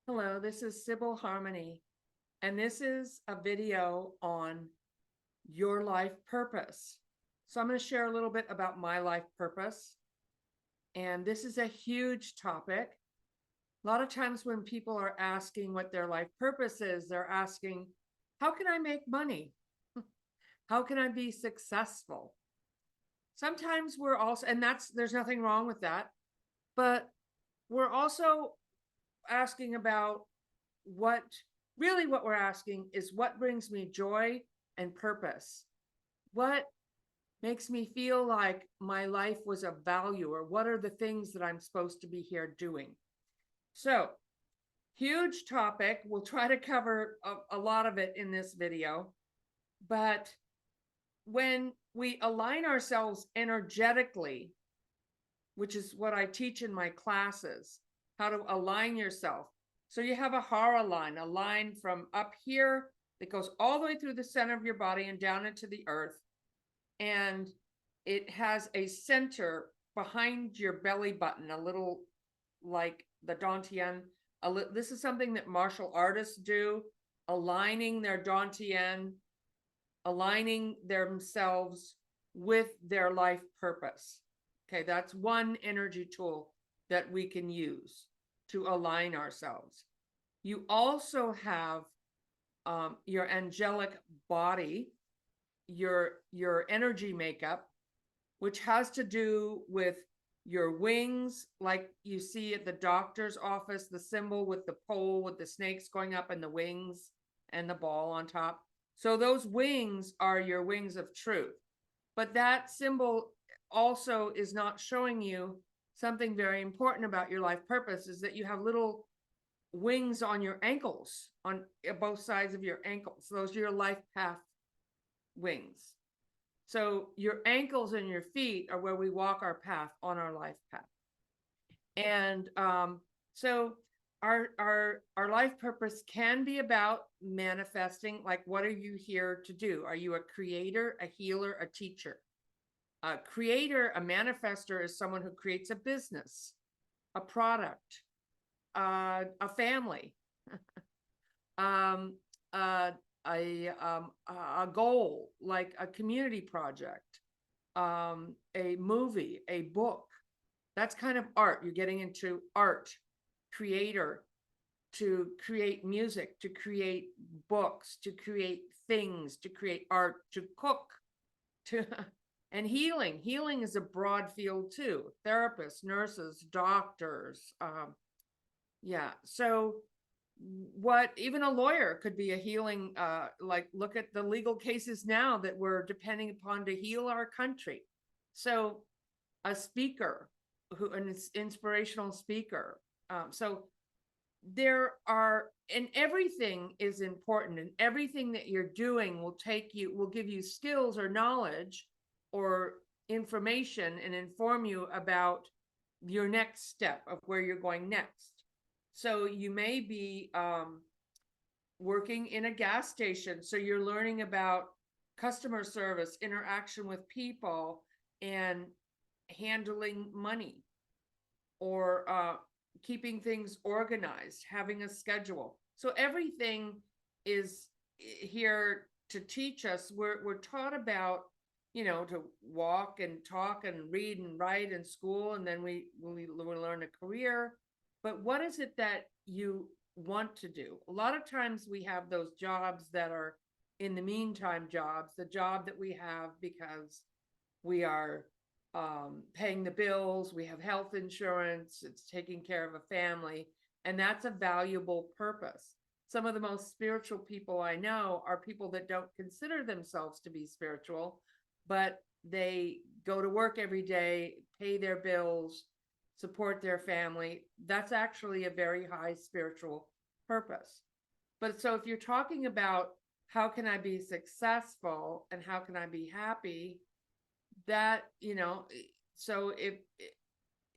Hello, this is Sibyl Harmony, and this is a video on your life purpose. So I'm going to share a little bit about my life purpose, and this is a huge topic. A lot of times when people are asking what their life purpose is, they're asking, how can I make money? How can I be successful? Sometimes we're also, and there's nothing wrong with that, but we're also asking about what what we're asking is what brings me joy and purpose? What makes me feel like my life was of value, or what are the things that I'm supposed to be here doing? So, huge topic. We'll try to cover a lot of it in this video. But when we align ourselves energetically, which is what I teach in my classes, how to align yourself. So you have a hara line, a line from up here that goes all the way through the center of your body and down into the earth. And it has a center behind your belly button, a little like the dantian. This is something that martial artists do, aligning their dantian, aligning themselves with their life purpose. Okay, that's one energy tool that we can use to align ourselves. You also have your angelic body, your energy makeup, which has to do with your wings, like you see at the doctor's office, the symbol with the pole with the snakes going up and the wings and the ball on top. So those wings are your wings of truth. But that symbol also is not showing you something very important about your life purpose, is that you have little wings on your ankles, on both sides of your ankles. Those are your life path wings. So your ankles and your feet are where we walk our path on our life path. And so our life purpose can be about manifesting, like, what are you here to do? Are you a creator, a healer, a teacher? A creator, a manifester, is someone who creates a business, a product, a family, um, uh, a goal, like a community project, a movie, a book. That's kind of art. You're getting into art, creator, to create music, to create books, to create things, to create art, to cook, to and healing. Healing is a broad field too. Therapists, nurses, doctors. Yeah. So what even a lawyer could be a healing, like look at the legal cases now that we're depending upon to heal our country. So a speaker, an inspirational speaker. So there are, and everything is important, and everything that you're doing will give you skills or knowledge or information and inform you about your next step of where you're going next. So you may be working in a gas station, so you're learning about customer service, interaction with people, and handling money, or keeping things organized, having a schedule. So everything is here to teach us. We're taught about, to walk and talk and read and write in school, and then we learn a career. But what is it that you want to do? A lot of times we have those jobs that are in the meantime jobs, the job that we have because we are paying the bills, we have health insurance, it's taking care of a family, and that's a valuable purpose. Some of the most spiritual people I know are people that don't consider themselves to be spiritual, but they go to work every day, pay their bills, support their family. That's actually a very high spiritual purpose. But so if you're talking about how can I be successful and how can I be happy, that, so if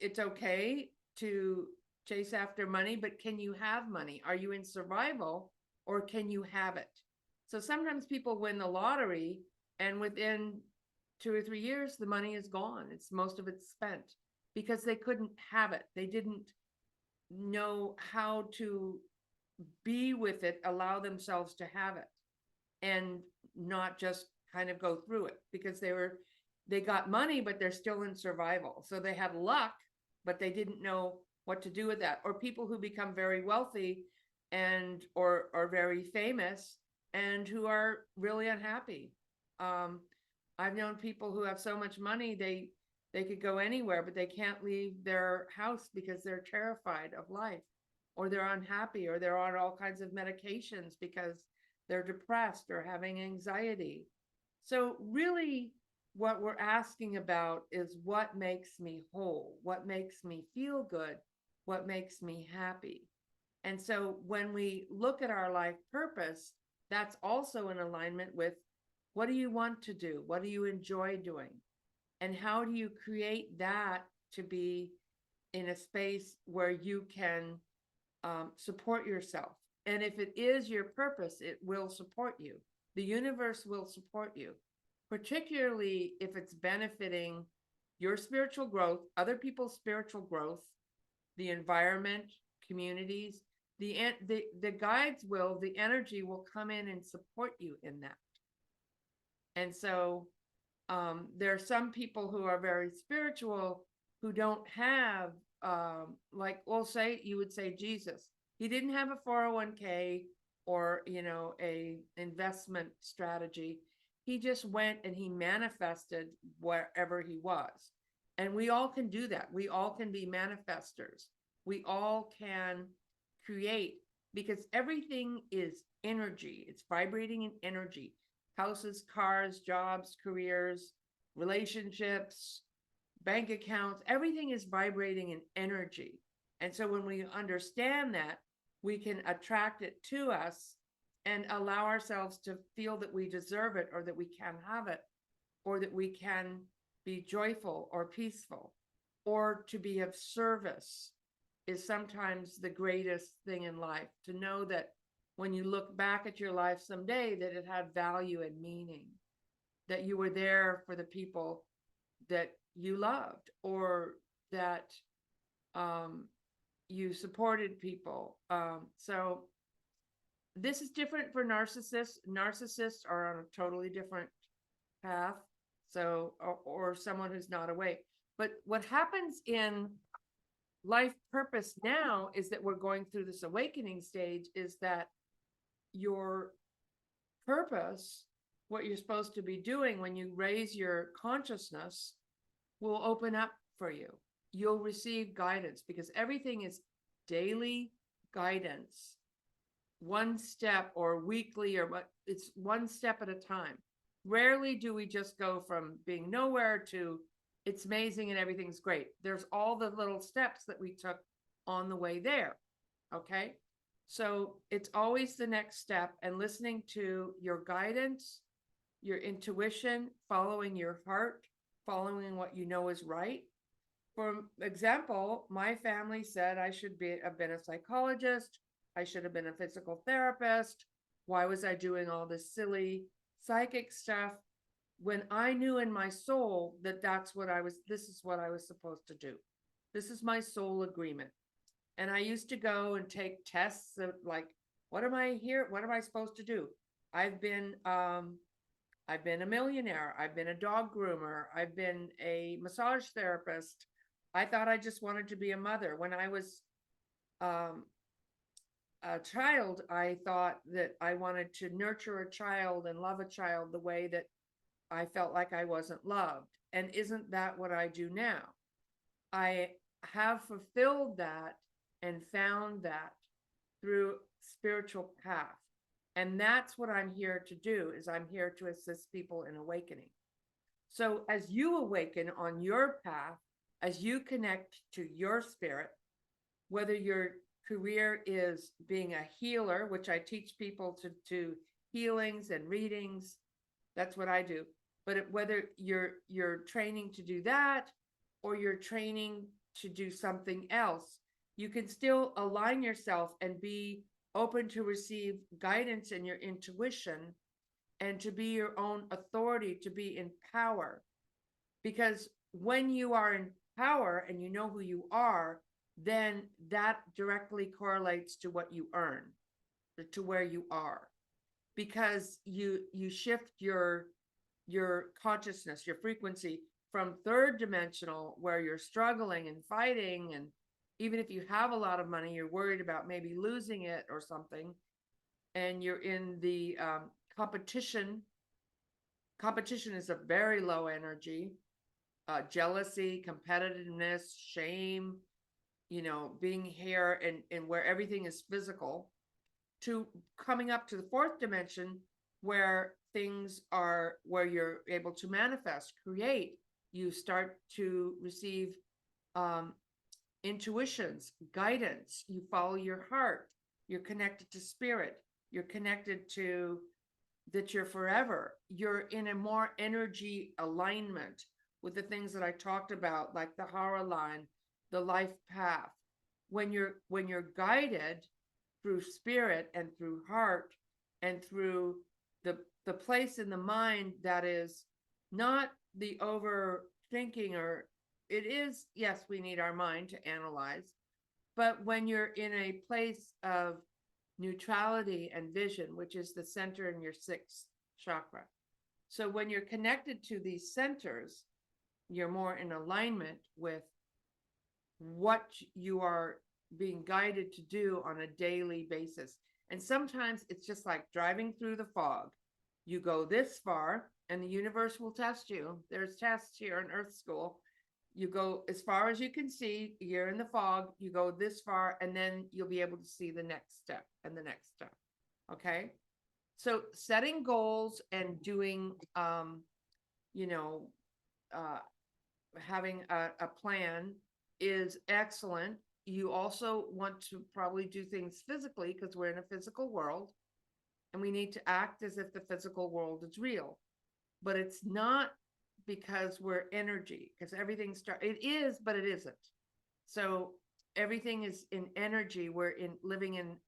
it's okay to chase after money, but can you have money? Are you in survival, or can you have it? So sometimes people win the lottery, and within 2 or 3 years the money is gone. Most of it's spent because they couldn't have it. They didn't know how to be with it, allow themselves to have it, and not just kind of go through it, because they got money, but they're still in survival. So they had luck, but they didn't know what to do with that. Or people who become very wealthy and or very famous and who are really unhappy. Um, I've known people who have so much money they could go anywhere, but they can't leave their house because they're terrified of life, or they're unhappy, or they're on all kinds of medications because they're depressed or having anxiety. So really, what we're asking about is what makes me whole, what makes me feel good, what makes me happy. And so when we look at our life purpose, that's also in alignment with, what do you want to do? What do you enjoy doing? And how do you create that to be in a space where you can support yourself? And if it is your purpose, it will support you. The universe will support you, particularly if it's benefiting your spiritual growth, other people's spiritual growth, the environment, communities. The guides will, the energy will come in and support you in that. And so there are some people who are very spiritual who don't have, like, we'll say, you would say Jesus. He didn't have a 401k or, a investment strategy. He just went and he manifested wherever he was. And we all can do that. We all can be manifestors. We all can create, because everything is energy. It's vibrating in energy. Houses, cars, jobs, careers, relationships, bank accounts, everything is vibrating in energy. And so when we understand that, we can attract it to us and allow ourselves to feel that we deserve it, or that we can have it, or that we can be joyful or peaceful, or to be of service is sometimes the greatest thing in life. To know that when you look back at your life someday, that it had value and meaning, that you were there for the people that you loved, or that you supported people. So this is different for narcissists. Narcissists are on a totally different path. So, or someone who's not awake. But what happens in life purpose now is that we're going through this awakening stage, is that your purpose, what you're supposed to be doing when you raise your consciousness, will open up for you. You'll receive guidance, because everything is daily guidance, one step, or weekly, or what, it's one step at a time. Rarely do we just go from being nowhere to it's amazing and everything's great. There's all the little steps that we took on the way there. Okay. So it's always the next step, and listening to your guidance, your intuition, following your heart, following what you know is right. For example, my family said I should have been a psychologist. I should have been a physical therapist. Why was I doing all this silly psychic stuff when I knew in my soul that this is what I was supposed to do. This is my soul agreement. And I used to go and take tests of, like, what am I here? What am I supposed to do? I've been a millionaire. I've been a dog groomer. I've been a massage therapist. I thought I just wanted to be a mother. When I was a child, I thought that I wanted to nurture a child and love a child the way that I felt like I wasn't loved. And isn't that what I do now? I have fulfilled that and found that through spiritual path. And that's what I'm here to do, is I'm here to assist people in awakening. So as you awaken on your path, as you connect to your spirit, whether your career is being a healer, which I teach people to do healings and readings, that's what I do. But whether you're training to do that, or you're training to do something else, you can still align yourself and be open to receive guidance in your intuition, and to be your own authority, to be in power. Because when you are in power and you know who you are, then that directly correlates to what you earn. to where you are, because you shift your consciousness, your frequency from third dimensional, where you're struggling and fighting, and even if you have a lot of money, you're worried about maybe losing it or something, and you're in the competition. Competition is a very low energy. Jealousy, competitiveness, shame, being here, and where everything is physical, to coming up to the fourth dimension, where things are, where you're able to manifest, create. You start to receive intuitions, guidance. You follow your heart. You're connected to spirit. You're connected to that you're forever. You're in a more energy alignment with the things that I talked about, like the Hara line, the life path. When you're guided through spirit and through heart and through the place in the mind that is not the overthinking, or it is, yes, we need our mind to analyze, but when you're in a place of neutrality and vision, which is the center in your sixth chakra. So when you're connected to these centers, you're more in alignment with what you are being guided to do on a daily basis. And sometimes it's just like driving through the fog. You go this far and the universe will test you. There's tests here in Earth School. You go as far as you can see, you're in the fog, you go this far, and then you'll be able to see the next step and the next step. Okay. So setting goals and doing, having a plan is excellent. You also want to probably do things physically, because we're in a physical world and we need to act as if the physical world is real, but it's not, because we're energy, because everything it is, but it isn't. So everything is in energy. We're living in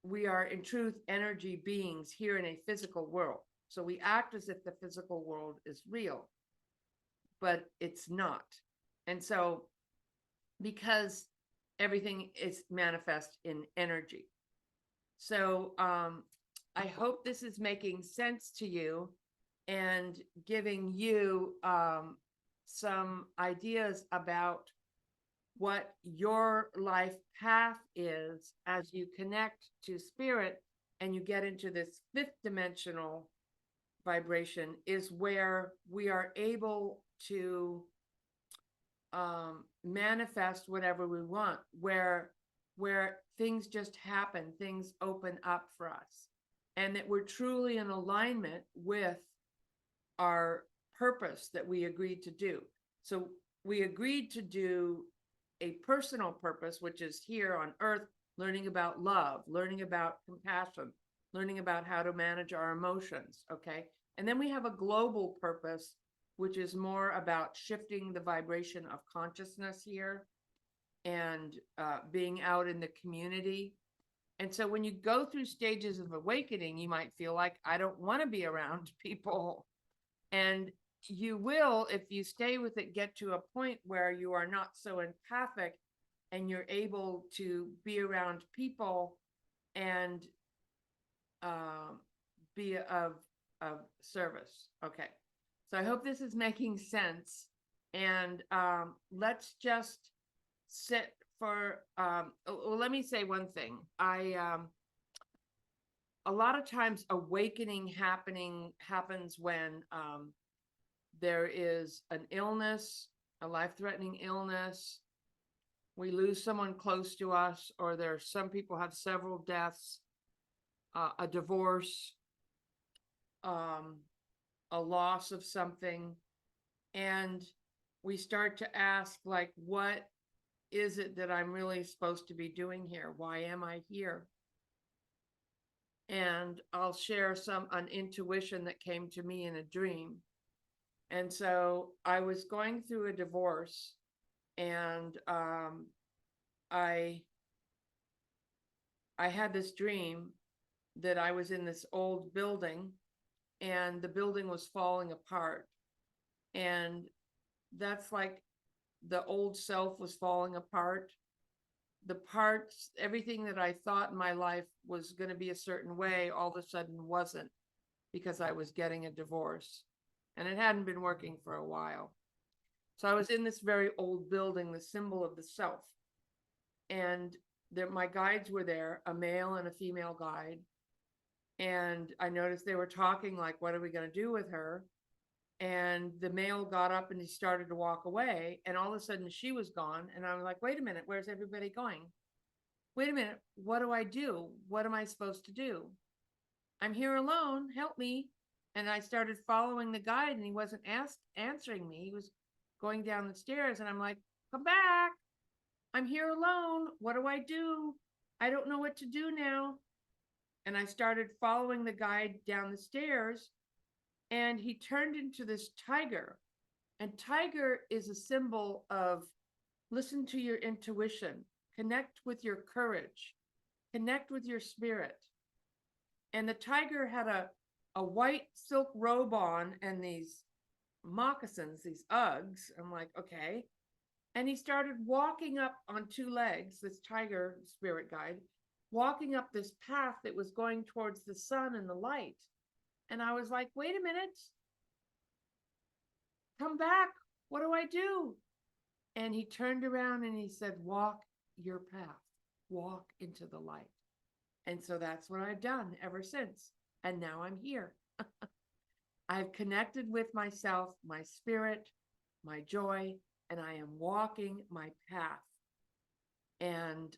we are in truth energy beings here in a physical world. So we act as if the physical world is real, but it's not. And so, because everything is manifest in energy. So I hope this is making sense to you and giving you some ideas about what your life path is as you connect to spirit and you get into this fifth dimensional vibration, is where we are able to manifest whatever we want, where things just happen, things open up for us, and that we're truly in alignment with our purpose that we agreed to do. So we agreed to do a personal purpose, which is here on earth, learning about love, learning about compassion, learning about how to manage our emotions. Okay. And then we have a global purpose, which is more about shifting the vibration of consciousness here and being out in the community. And so when you go through stages of awakening, you might feel like, I don't want to be around people. And you will, if you stay with it, get to a point where you are not so empathic and you're able to be around people and be of service. Okay. So I hope this is making sense. And let's just sit for, well, let me say one thing. A lot of times awakening happens when there is an illness, a life-threatening illness. We lose someone close to us, or some people have several deaths, a divorce, a loss of something. And we start to ask, like, what is it that I'm really supposed to be doing here? Why am I here? And I'll share an intuition that came to me in a dream. And so I was going through a divorce, and I had this dream that I was in this old building, and the building was falling apart. And that's like the old self was falling apart. the parts, everything that I thought in my life was going to be a certain way, all of a sudden wasn't, because I was getting a divorce and it hadn't been working for a while. So I was in this very old building, the symbol of the self. And my guides were there, a male and a female guide. And I noticed they were talking like, what are we going to do with her? And the male got up and he started to walk away. And all of a sudden she was gone. And I was like, wait a minute, where's everybody going? Wait a minute, what do I do? What am I supposed to do? I'm here alone, help me. And I started following the guide and he wasn't answering me. He was going down the stairs and I'm like, come back. I'm here alone. What do I do? I don't know what to do now. And I started following the guide down the stairs and he turned into this tiger. And tiger is a symbol of listen to your intuition, connect with your courage, connect with your spirit. And the tiger had a white silk robe on and these moccasins, these Uggs. I'm like, okay. And he started walking up on two legs, this tiger spirit guide, walking up this path that was going towards the sun and the light. And I was like, wait a minute, come back. What do I do? And he turned around and he said, walk your path, walk into the light. And so that's what I've done ever since. And now I'm here. I've connected with myself, my spirit, my joy, and I am walking my path. And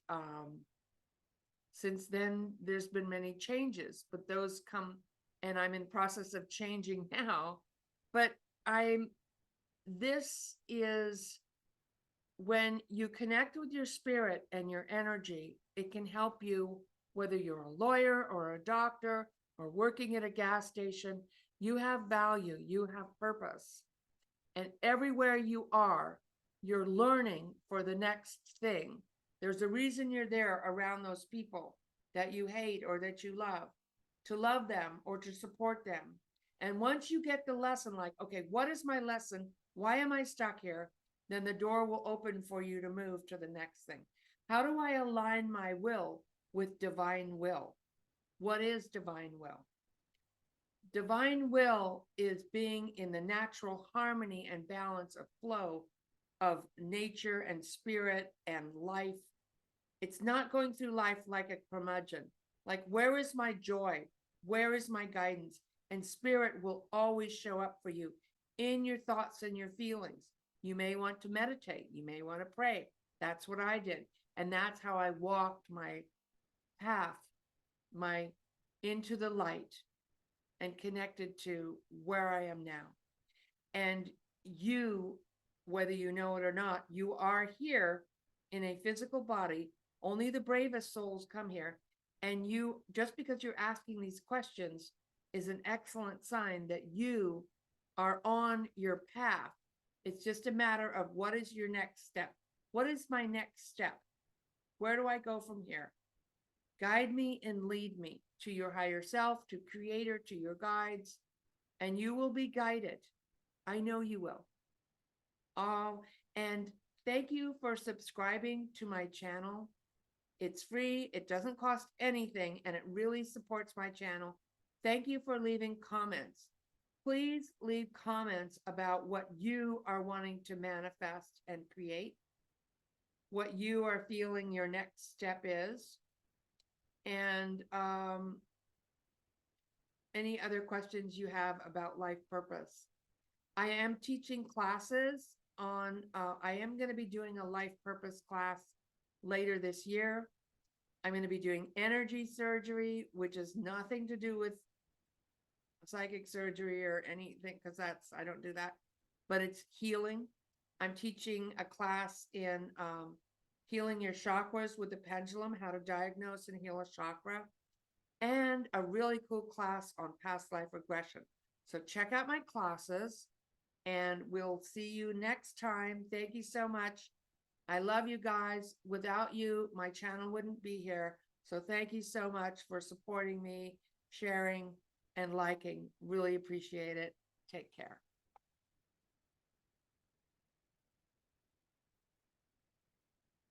since then, there's been many changes, but those come, and I'm in process of changing now. But this is when you connect with your spirit and your energy, it can help you, whether you're a lawyer or a doctor or working at a gas station. You have value, you have purpose. And everywhere you are, you're learning for the next thing. There's a reason you're there around those people that you hate or that you love, to love them or to support them. And once you get the lesson, like, okay, what is my lesson? Why am I stuck here? Then the door will open for you to move to the next thing. How do I align my will with divine will? What is divine will? Divine will is being in the natural harmony and balance of flow of nature and spirit and life. It's not going through life like a curmudgeon. Like, where is my joy? Where is my guidance? And spirit will always show up for you in your thoughts and your feelings. You may want to meditate. You may want to pray. That's what I did. And that's how I walked my path, into the light, and connected to where I am now. And you, whether you know it or not, you are here in a physical body. Only the bravest souls come here. And you, just because you're asking these questions, is an excellent sign that you are on your path. It's just a matter of what is your next step? What is my next step? Where do I go from here? Guide me and lead me to your higher self, to creator, to your guides, and you will be guided. I know you will. And thank you for subscribing to my channel. It's free. It doesn't cost anything, and it really supports my channel. Thank you for leaving comments. Please leave comments about what you are wanting to manifest and create, what you are feeling your next step is, and any other questions you have about life purpose. I am teaching classes on, I am going to be doing a life purpose class later this year. I'm going to be doing energy surgery, which is nothing to do with psychic surgery or anything, because I don't do that, but it's healing. I'm teaching a class in healing your chakras with the pendulum, how to diagnose and heal a chakra, and a really cool class on past life regression. So check out my classes, and we'll see you next time. Thank you so much. I love you guys. Without you, my channel wouldn't be here. So thank you so much for supporting me, sharing, and liking. Really appreciate it. Take care.